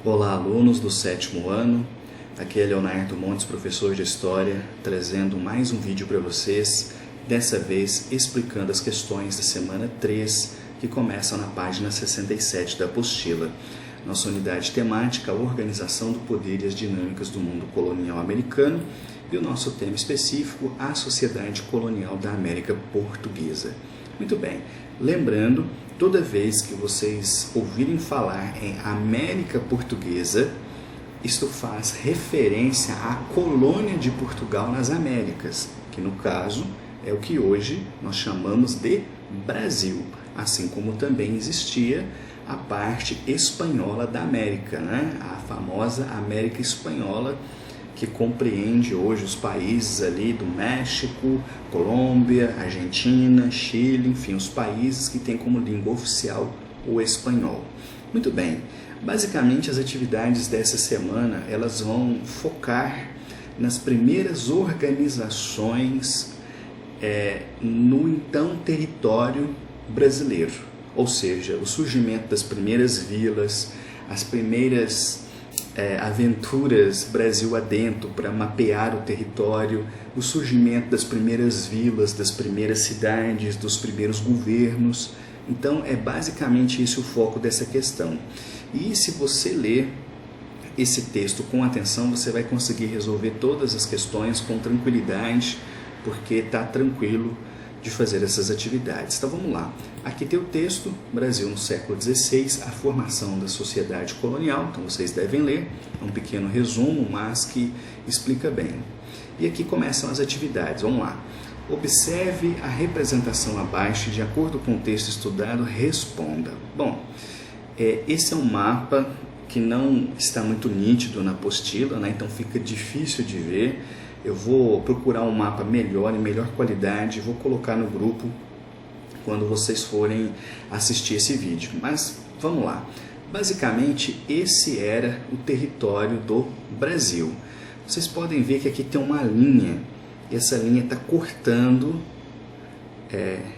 Olá, alunos do 7º ano, aqui é Leonardo Montes, professor de História, trazendo mais um vídeo para vocês, dessa vez explicando as questões da semana 3, que começam na página 67 da apostila. Nossa unidade temática, a organização do poder e as dinâmicas do mundo colonial americano, e o nosso tema específico, a sociedade colonial da América Portuguesa. Muito bem, lembrando, toda vez que vocês ouvirem falar em América Portuguesa, isto faz referência à colônia de Portugal nas Américas, que no caso é o que hoje nós chamamos de Brasil, assim como também existia a parte espanhola da América, né? A famosa América Espanhola, que compreende hoje os países ali do México, Colômbia, Argentina, Chile, enfim, os países que têm como língua oficial o espanhol. Muito bem, basicamente as atividades dessa semana, elas vão focar nas primeiras organizações no então território brasileiro, ou seja, o surgimento das primeiras vilas, as primeiras aventuras Brasil adentro para mapear o território, o surgimento das primeiras vilas, das primeiras cidades, dos primeiros governos. Então é basicamente isso o foco dessa questão. E se você ler esse texto com atenção, você vai conseguir resolver todas as questões com tranquilidade, porque está tranquilo de fazer essas atividades. Então vamos lá. Aqui tem o texto, Brasil no século XVI, a formação da sociedade colonial. Então vocês devem ler, é um pequeno resumo, mas que explica bem. E aqui começam as atividades, vamos lá. Observe a representação abaixo e de acordo com o texto estudado, responda. Bom, esse é um mapa que não está muito nítido na apostila, né? Então fica difícil de ver. Eu vou procurar um mapa melhor, em melhor qualidade, vou colocar no grupo quando vocês forem assistir esse vídeo. Mas vamos lá. Basicamente, esse era o território do Brasil. Vocês podem ver que aqui tem uma linha. Essa linha está cortando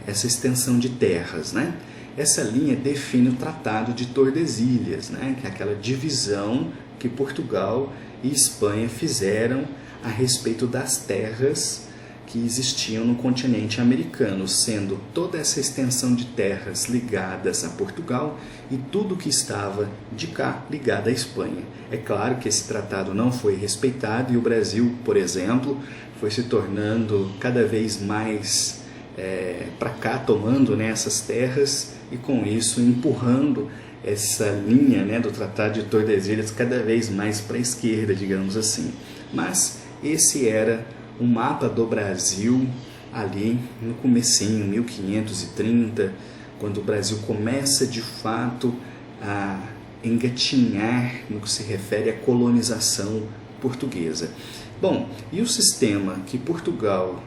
essa extensão de terras, né? Essa linha define o Tratado de Tordesilhas, né? Que é aquela divisão que Portugal e Espanha fizeram a respeito das terras que existiam no continente americano, sendo toda essa extensão de terras ligadas a Portugal e tudo que estava de cá ligado à Espanha. É claro que esse tratado não foi respeitado e o Brasil, por exemplo, foi se tornando cada vez mais para cá, tomando, né, essas terras e com isso empurrando essa linha, né, do Tratado de Tordesilhas cada vez mais para a esquerda, digamos assim. Mas esse era o mapa do Brasil ali no comecinho, 1530, quando o Brasil começa de fato a engatinhar no que se refere à colonização portuguesa. Bom, e o sistema que Portugal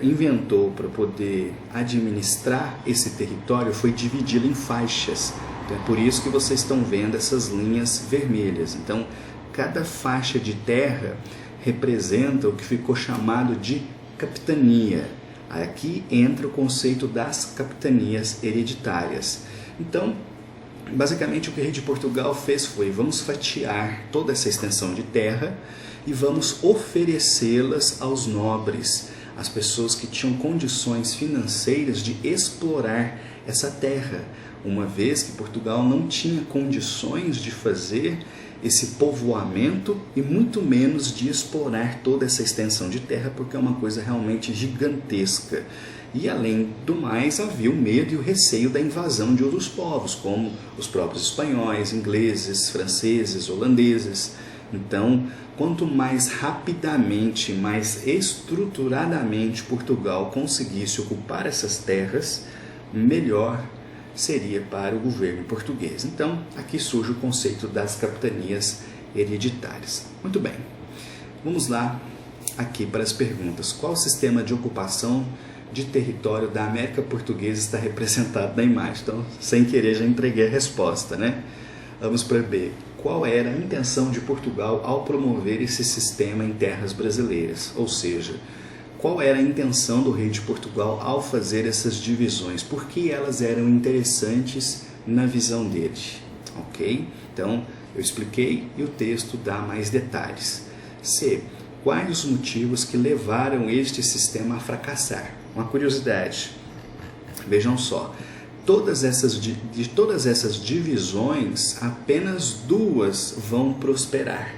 inventou para poder administrar esse território foi dividi-lo em faixas. Então, é por isso que vocês estão vendo essas linhas vermelhas. Então, cada faixa de terra representa o que ficou chamado de capitania. Aqui entra o conceito das capitanias hereditárias. Então, basicamente o que o rei de Portugal fez foi: vamos fatiar toda essa extensão de terra e vamos oferecê-las aos nobres, às pessoas que tinham condições financeiras de explorar essa terra, uma vez que Portugal não tinha condições de fazer esse povoamento e muito menos de explorar toda essa extensão de terra, porque é uma coisa realmente gigantesca. E além do mais, havia o medo e o receio da invasão de outros povos, como os próprios espanhóis, ingleses, franceses, holandeses. Então, quanto mais rapidamente, mais estruturadamente Portugal conseguisse ocupar essas terras, melhor seria para o governo português. Então, aqui surge o conceito das capitanias hereditárias. Muito bem, vamos lá aqui para as perguntas. Qual sistema de ocupação de território da América Portuguesa está representado na imagem? Então, sem querer, já entreguei a resposta, né? Vamos para B. Qual era a intenção de Portugal ao promover esse sistema em terras brasileiras? Ou seja, qual era a intenção do rei de Portugal ao fazer essas divisões? Por que elas eram interessantes na visão dele? ok? Então, eu expliquei e o texto dá mais detalhes. C. Quais os motivos que levaram este sistema a fracassar? Uma curiosidade. Vejam só, de todas essas divisões, apenas 2 vão prosperar,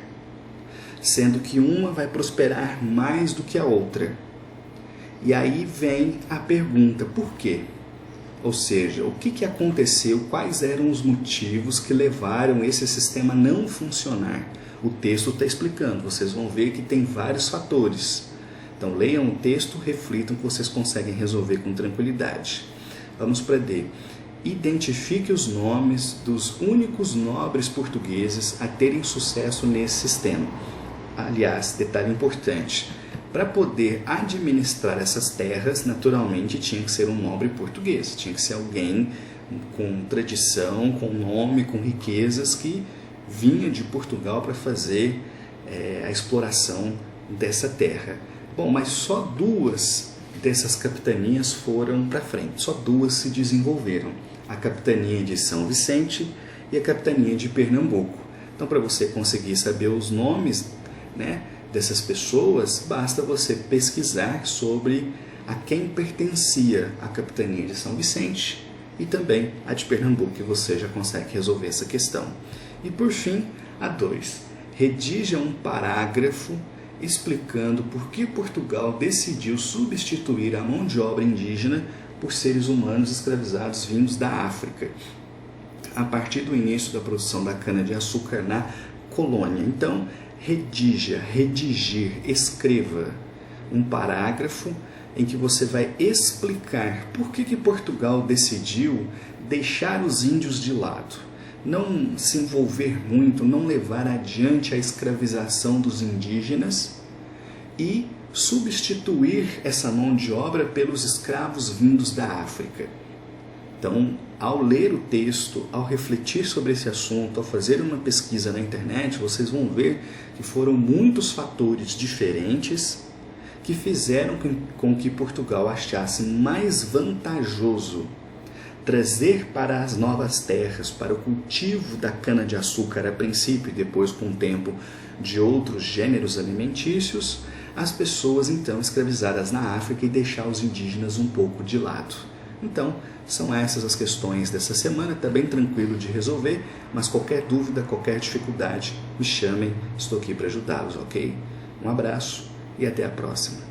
sendo que uma vai prosperar mais do que a outra. E aí vem a pergunta, por quê? Ou seja, o que aconteceu, quais eram os motivos que levaram esse sistema a não funcionar? O texto está explicando, vocês vão ver que tem vários fatores. Então leiam o texto, reflitam que vocês conseguem resolver com tranquilidade. Vamos para D. Identifique os nomes dos únicos nobres portugueses a terem sucesso nesse sistema. Aliás, detalhe importante, para poder administrar essas terras, naturalmente tinha que ser um nobre português, tinha que ser alguém com tradição, com nome, com riquezas, que vinha de Portugal para fazer a exploração dessa terra. Bom, mas só 2 dessas capitanias foram para frente, só 2 se desenvolveram. A capitania de São Vicente e a capitania de Pernambuco. Então, para você conseguir saber os nomes, né, dessas pessoas, basta você pesquisar sobre a quem pertencia a capitania de São Vicente e também a de Pernambuco, e você já consegue resolver essa questão. E por fim, a 2. Redija um parágrafo explicando por que Portugal decidiu substituir a mão de obra indígena por seres humanos escravizados vindos da África, a partir do início da produção da cana-de-açúcar na colônia. Então, redigir, escreva um parágrafo em que você vai explicar por que Portugal decidiu deixar os índios de lado, não se envolver muito, não levar adiante a escravização dos indígenas e substituir essa mão de obra pelos escravos vindos da África. Então, ao ler o texto, ao refletir sobre esse assunto, ao fazer uma pesquisa na internet, vocês vão ver que foram muitos fatores diferentes que fizeram com que Portugal achasse mais vantajoso trazer para as novas terras, para o cultivo da cana-de-açúcar a princípio e depois, com o tempo, de outros gêneros alimentícios, as pessoas então escravizadas na África e deixar os indígenas um pouco de lado. Então, são essas as questões dessa semana, está bem tranquilo de resolver, mas qualquer dúvida, qualquer dificuldade, me chamem, estou aqui para ajudá-los, ok? Um abraço e até a próxima.